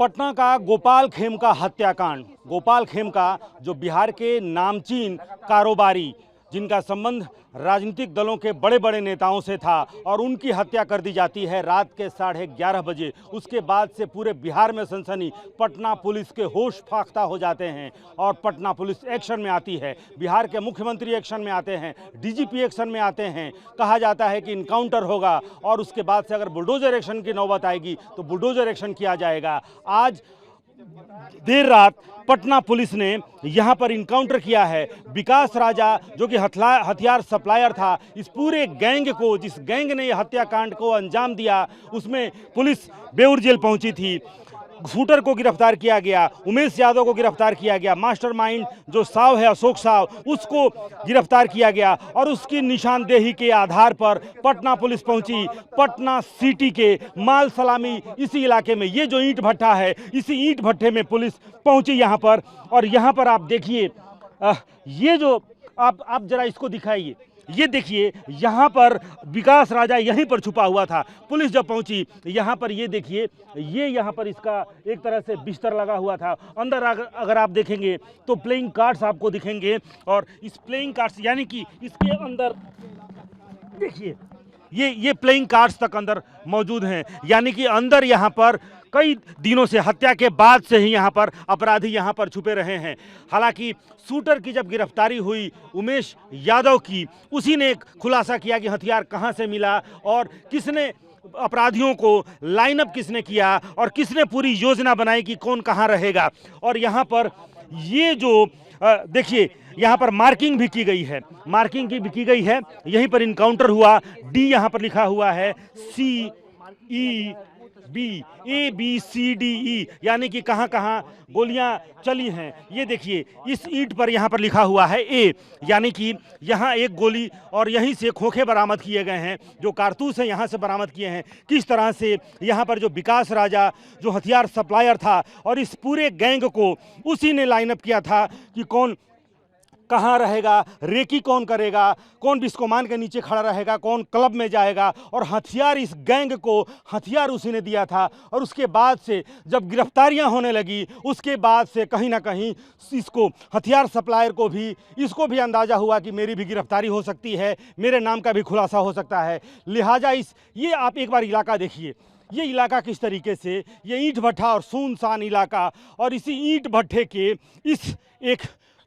पटना का गोपाल खेमका हत्याकांड। गोपाल खेमका जो बिहार के नामचीन कारोबारी जिनका संबंध राजनीतिक दलों के बड़े बड़े नेताओं से था और उनकी हत्या कर दी जाती है रात के 11:30 बजे। उसके बाद से पूरे बिहार में सनसनी, पटना पुलिस के होश फाख्ता हो जाते हैं और पटना पुलिस एक्शन में आती है। बिहार के मुख्यमंत्री एक्शन में आते हैं, डीजीपी एक्शन में आते हैं। कहा जाता है कि इनकाउंटर होगा और उसके बाद से अगर बुलडोजर एक्शन की नौबत आएगी तो बुलडोजर एक्शन किया जाएगा। आज देर रात पटना पुलिस ने यहां पर इनकाउंटर किया है। विकास राजा जो कि हथियार सप्लायर था, इस पूरे गैंग को, जिस गैंग ने यह हत्याकांड को अंजाम दिया, उसमें पुलिस बेउर जेल पहुंची थी। शूटर को गिरफ्तार किया गया, उमेश यादव को गिरफ्तार किया गया, मास्टरमाइंड जो साव है अशोक साव, उसको गिरफ्तार किया गया और उसकी निशानदेही के आधार पर पटना पुलिस पहुंची। पटना सिटी के माल सलामी इसी इलाके में, ये जो ईंट भट्टा है, इसी ईंट भट्टे में पुलिस पहुंची यहाँ पर। और यहाँ पर आप देखिए, ये जो आप जरा इसको दिखाइए, ये देखिए यहाँ पर विकास राजा यहीं पर छुपा हुआ था। पुलिस जब पहुंची यहाँ पर, ये देखिए, ये यहाँ पर इसका एक तरह से बिस्तर लगा हुआ था। अंदर अगर आप देखेंगे तो प्लेइंग कार्ड्स आपको दिखेंगे और इस प्लेइंग कार्ड्स यानी कि इसके अंदर देखिए ये प्लेइंग कार्ड्स तक अंदर मौजूद हैं। यानी कि अंदर यहाँ पर कई दिनों से, हत्या के बाद से ही यहाँ पर अपराधी यहाँ पर छुपे रहे हैं। हालांकि शूटर की जब गिरफ्तारी हुई उमेश यादव की, उसी ने खुलासा किया कि हथियार कहाँ से मिला और किसने अपराधियों को लाइनअप किसने किया और किसने पूरी योजना बनाई कि कौन कहाँ रहेगा। और यहाँ पर ये जो देखिए, यहाँ पर मार्किंग भी की गई है, मार्किंग भी की गई है। यहीं पर इनकाउंटर हुआ। डी यहाँ पर लिखा हुआ है, CEB, यानी कि कहाँ कहाँ गोलियां चली हैं। ये देखिए, इस ईंट पर यहाँ पर लिखा हुआ है A, यानी कि यहाँ एक गोली और यहीं से खोखे बरामद किए गए हैं, जो कारतूस हैं यहाँ से बरामद किए हैं। किस तरह से यहाँ पर जो विकास राजा जो हथियार सप्लायर था और इस पूरे गैंग को उसी ने लाइनअप किया था कि कौन कहाँ रहेगा, रेकी कौन करेगा, कौन बिस्कोमान के नीचे खड़ा रहेगा, कौन क्लब में जाएगा। और हथियार, इस गैंग को हथियार उसी ने दिया था। और उसके बाद से जब गिरफ्तारियां होने लगी, उसके बाद से कहीं ना कहीं इसको, हथियार सप्लायर को भी, इसको भी अंदाज़ा हुआ कि मेरी भी गिरफ्तारी हो सकती है, मेरे नाम का भी खुलासा हो सकता है। लिहाजा ये आप एक बार इलाका देखिए, ये इलाका किस तरीके से, ये ईंट भट्टा और सुनसान इलाका, और इसी ईंट भट्टे के इस एक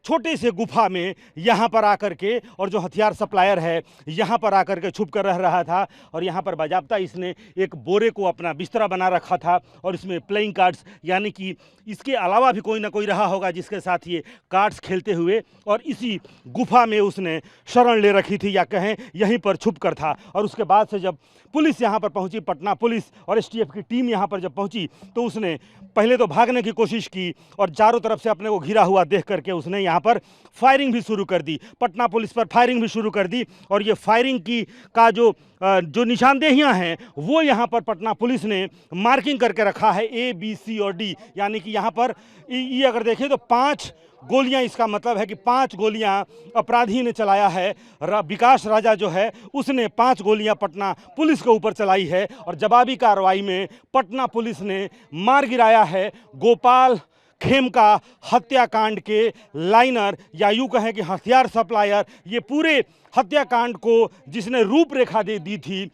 छोटे से गुफा में यहाँ पर आकर के, और जो हथियार सप्लायर है यहाँ पर आकर के छुप कर रह रहा था। और यहाँ पर बाजाब्ता इसने एक बोरे को अपना बिस्तरा बना रखा था और इसमें प्लेइंग कार्ड्स, यानी कि इसके अलावा भी कोई ना कोई रहा होगा जिसके साथ ये कार्ड्स खेलते हुए, और इसी गुफा में उसने शरण ले रखी थी, या कहें यहीं पर छुप कर था। और उसके बाद से जब पुलिस यहाँ पर पहुँची, पटना पुलिस और STF की टीम यहाँ पर जब पहुँची, तो उसने पहले तो भागने की कोशिश की और चारों तरफ से अपने को घिरा हुआ देख करके उसने यहाँ पर फायरिंग भी शुरू कर दी, पटना पुलिस पर फायरिंग भी शुरू कर दी। और ये फायरिंग की का जो निशानदेहियां हैं वो यहाँ पर पटना पुलिस ने मार्किंग करके रखा है, A, B, C और D। यानी कि यहाँ पर ये अगर देखें तो 5 गोलियां, इसका मतलब है कि 5 गोलियां अपराधी ने चलाया है। विकास राजा जो है उसने 5 गोलियां पटना पुलिस के ऊपर चलाई है। और जवाबी कार्रवाई में पटना पुलिस ने मार गिराया है गोपाल खेमका हत्याकांड के लाइनर, या यूँ कहें कि हथियार सप्लायर। ये पूरे हत्याकांड को जिसने रूपरेखा दे दी थी,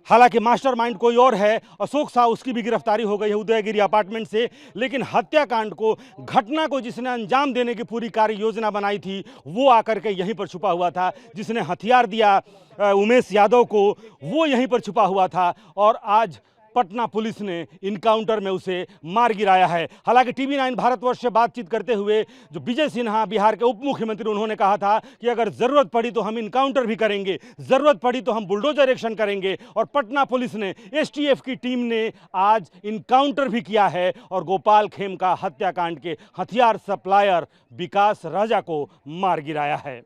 हालांकि मास्टरमाइंड कोई और है, अशोक साव, उसकी भी गिरफ्तारी हो गई है उदयगिरी अपार्टमेंट से। लेकिन हत्याकांड को, घटना को जिसने अंजाम देने की पूरी कार्य योजना बनाई थी, वो आकर के यहीं पर छुपा हुआ था। जिसने हथियार दिया उमेश यादव को, वो यहीं पर छुपा हुआ था। और आज पटना पुलिस ने इनकाउंटर में उसे मार गिराया है। हालांकि TV9 भारतवर्ष से बातचीत करते हुए जो विजय सिन्हा, बिहार के उप मुख्यमंत्री, उन्होंने कहा था कि अगर ज़रूरत पड़ी तो हम इनकाउंटर भी करेंगे, ज़रूरत पड़ी तो हम बुलडोजर एक्शन करेंगे। और पटना पुलिस ने, STF की टीम ने आज इनकाउंटर भी किया है और गोपाल खेमका हत्याकांड के हथियार सप्लायर विकास राजा को मार गिराया है।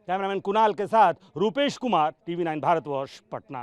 कैमरामैन कुणाल के साथ रूपेश कुमार, TV9 भारतवर्ष, पटना।